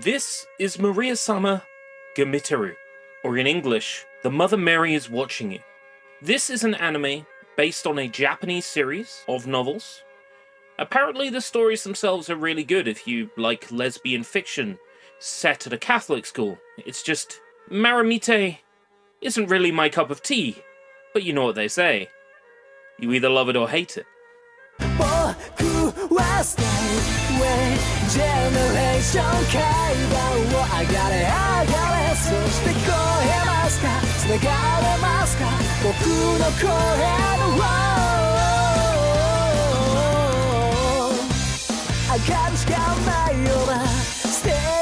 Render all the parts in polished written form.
This is Maria-sama Gamiteru, or in English, The Mother Mary is Watching You. This is an anime based on a Japanese series of novels. Apparently the stories themselves are really good if you like lesbian fiction set at a Catholic school. It's just, Maramite isn't really my cup of tea, but you know what they say. You either love it or hate it. Stay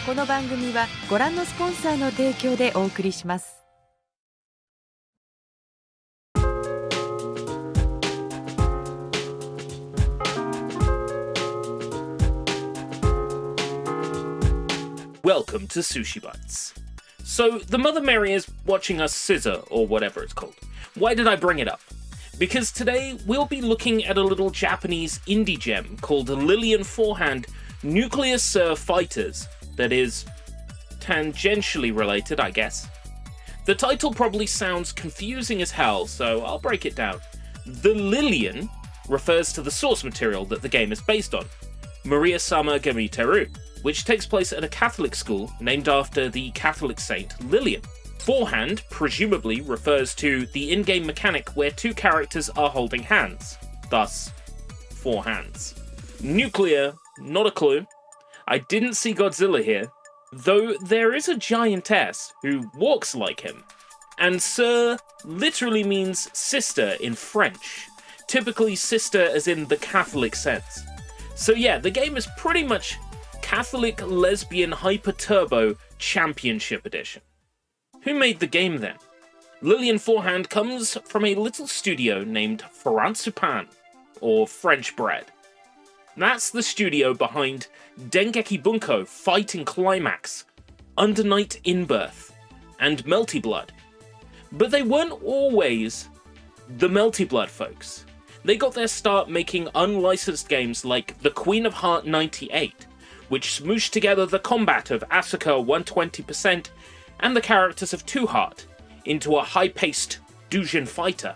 この番組はご覧のスポンサーの提供でお送りします。Welcome to SushiBites. So, the Mother Mary is watching us scissor, or whatever it's called. Why did I bring it up? Because today we'll be looking at a little Japanese indie gem called Lilian Fourhand Nuclear Soeur Fighters, that is tangentially related, I guess. The title probably sounds confusing as hell, so I'll break it down. The Lilian refers to the source material that the game is based on, Maria-sama Gamiteru, which takes place at a Catholic school named after the Catholic saint Lilian. Fourhand presumably refers to the in-game mechanic where two characters are holding hands, thus, four hands. Nuclear, not a clue. I didn't see Godzilla here, though there is a giantess who walks like him. And Soeur literally means sister in French, typically sister as in the Catholic sense. So yeah, the game is pretty much Catholic Lesbian Hyper Turbo Championship Edition. Who made the game then? Lilian Fourhand comes from a little studio named Fransupan, or French Bread. That's the studio behind Dengeki Bunko Fighting Climax, Under Night in Birth, and Melty Blood. But they weren't always the Melty Blood folks. They got their start making unlicensed games like The Queen of Heart 98, which smooshed together the combat of Asuka 120% and the characters of Two Heart into a high-paced Dujin fighter.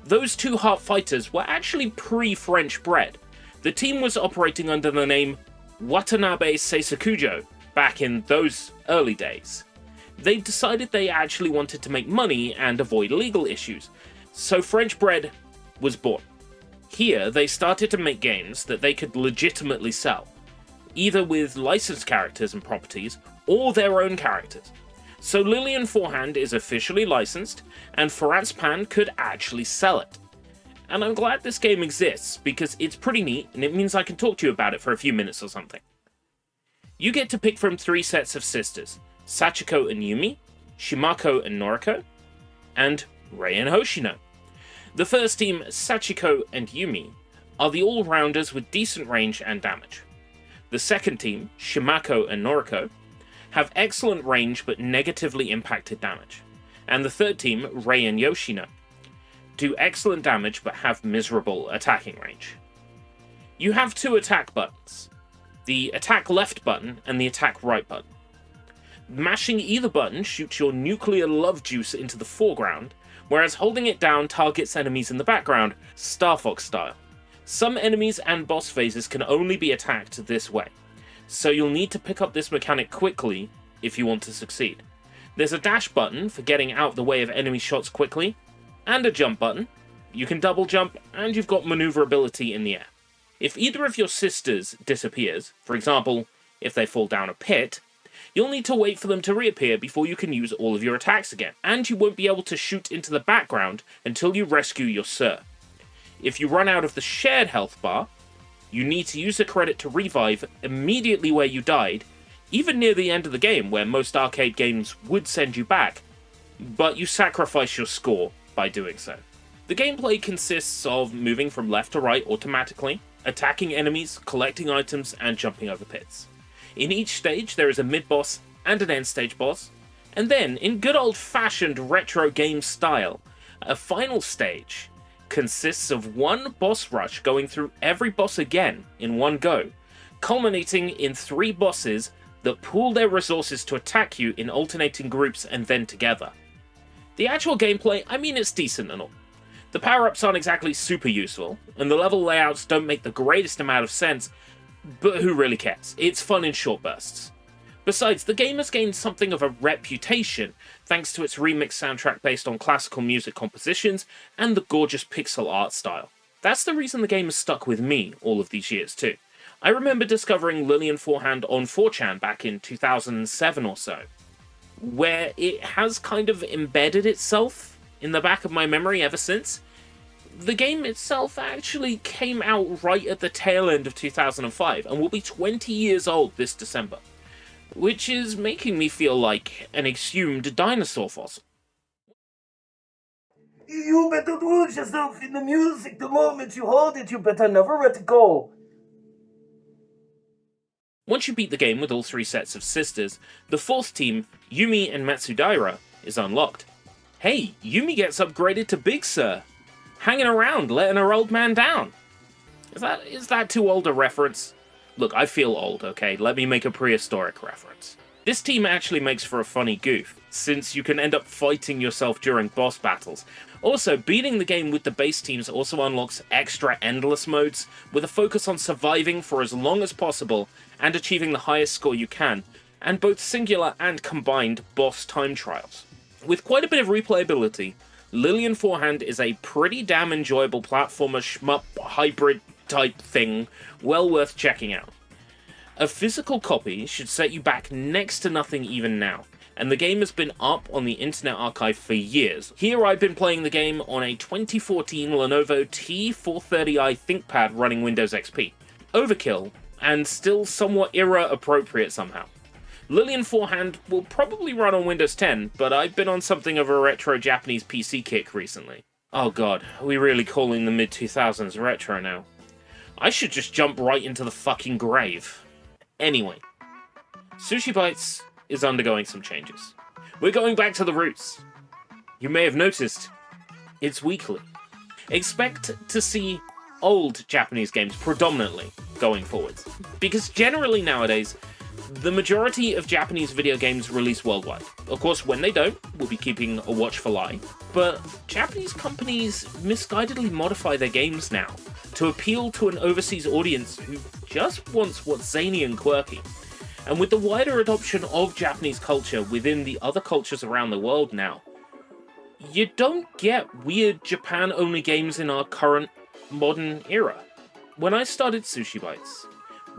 Those Two Heart fighters were actually pre-French Bread. The team was operating under the name Watanabe Seisakujo back in those early days. They decided they actually wanted to make money and avoid legal issues, so French Bread was born. Here, they started to make games that they could legitimately sell, either with licensed characters and properties, or their own characters. So Lilian Fourhand is officially licensed, and Fransupan could actually sell it. And I'm glad this game exists, because it's pretty neat, and it means I can talk to you about it for a few minutes or something. You get to pick from three sets of sisters, Sachiko and Yumi, Shimako and Noriko, and Rei and Hoshino. The first team, Sachiko and Yumi, are the all-rounders with decent range and damage. The second team, Shimako and Noriko, have excellent range but negatively impacted damage. And the third team, Rei and Yoshino, do excellent damage but have miserable attacking range. You have two attack buttons, the attack left button and the attack right button. Mashing either button shoots your nuclear love juice into the foreground, whereas holding it down targets enemies in the background, Star Fox style. Some enemies and boss phases can only be attacked this way, so you'll need to pick up this mechanic quickly if you want to succeed. There's a dash button for getting out of the way of enemy shots quickly, and a jump button. You can double jump, and you've got maneuverability in the air. If either of your sisters disappears, for example, if they fall down a pit, you'll need to wait for them to reappear before you can use all of your attacks again, and you won't be able to shoot into the background until you rescue your Soeur. If you run out of the shared health bar, you need to use a credit to revive immediately where you died, even near the end of the game where most arcade games would send you back, but you sacrifice your score by doing so. The gameplay consists of moving from left to right automatically, attacking enemies, collecting items, and jumping over pits. In each stage there is a mid-boss and an end-stage boss, and then, in good old-fashioned retro game style, a final stage consists of one boss rush going through every boss again in one go, culminating in 3 bosses that pool their resources to attack you in alternating groups and then together. The actual gameplay, I mean, it's decent and all. The power-ups aren't exactly super useful, and the level layouts don't make the greatest amount of sense, but who really cares? It's fun in short bursts. Besides, the game has gained something of a reputation thanks to its remix soundtrack based on classical music compositions and the gorgeous pixel art style. That's the reason the game has stuck with me all of these years too. I remember discovering Lilian Fourhand on 4chan back in 2007 or so, where it has kind of embedded itself in the back of my memory ever since. The game itself actually came out right at the tail end of 2005 and will be 20 years old this December, which is making me feel like an exhumed dinosaur fossil. You better lose yourself in the music the moment you hold it. You better never let it go. Once you beat the game with all 3 sets of sisters, the 4th team, Yumi and Matsudaira, is unlocked. Hey, Yumi gets upgraded to Big Sir, hanging around, letting her old man down. Is that too old a reference? Look, I feel old, okay? Let me make a prehistoric reference. This team actually makes for a funny goof, since you can end up fighting yourself during boss battles. Also, beating the game with the base teams also unlocks extra endless modes, with a focus on surviving for as long as possible and achieving the highest score you can, and both singular and combined boss time trials. With quite a bit of replayability, Lilian Fourhand is a pretty damn enjoyable platformer shmup hybrid type thing, well worth checking out. A physical copy should set you back next to nothing even now, and the game has been up on the Internet Archive for years. Here I've been playing the game on a 2014 Lenovo T430i ThinkPad running Windows XP. Overkill, and still somewhat era-appropriate somehow. Lilian Fourhand will probably run on Windows 10, but I've been on something of a retro Japanese PC kick recently. Oh god, are we really calling the mid-2000s retro now? I should just jump right into the fucking grave. Anyway, SushiBites is undergoing some changes. We're going back to the roots. You may have noticed, it's weekly. Expect to see old Japanese games predominantly going forwards, because generally nowadays, the majority of Japanese video games release worldwide. Of course, when they don't, we'll be keeping a watchful eye, but Japanese companies misguidedly modify their games now to appeal to an overseas audience who just wants what's zany and quirky. And with the wider adoption of Japanese culture within the other cultures around the world now, you don't get weird Japan-only games in our current modern era. When I started SushiBites,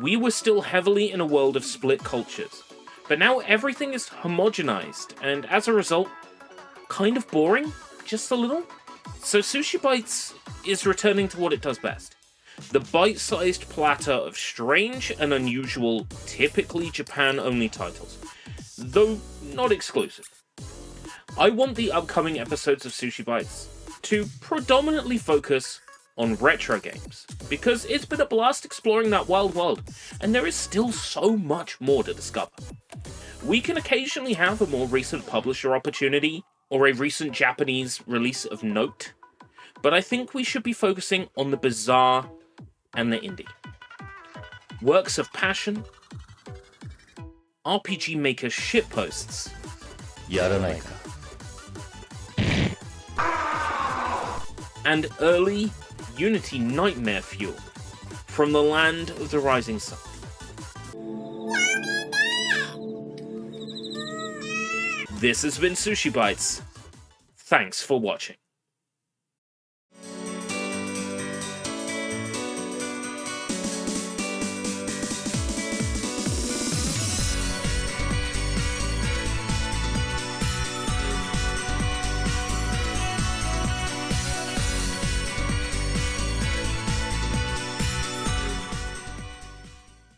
we were still heavily in a world of split cultures, but now everything is homogenized, and as a result, kind of boring, just a little. So SushiBites is returning to what it does best. The bite-sized platter of strange and unusual, typically Japan-only titles, though not exclusive. I want the upcoming episodes of SushiBites to predominantly focus on retro games, because it's been a blast exploring that wild world, and there is still so much more to discover. We can occasionally have a more recent publisher opportunity, or a recent Japanese release of note, but I think we should be focusing on the bizarre and the indie. Works of passion, RPG Maker shitposts, やらないか and early Unity nightmare fuel from the land of the rising sun. This has been SushiBites. Thanks for watching.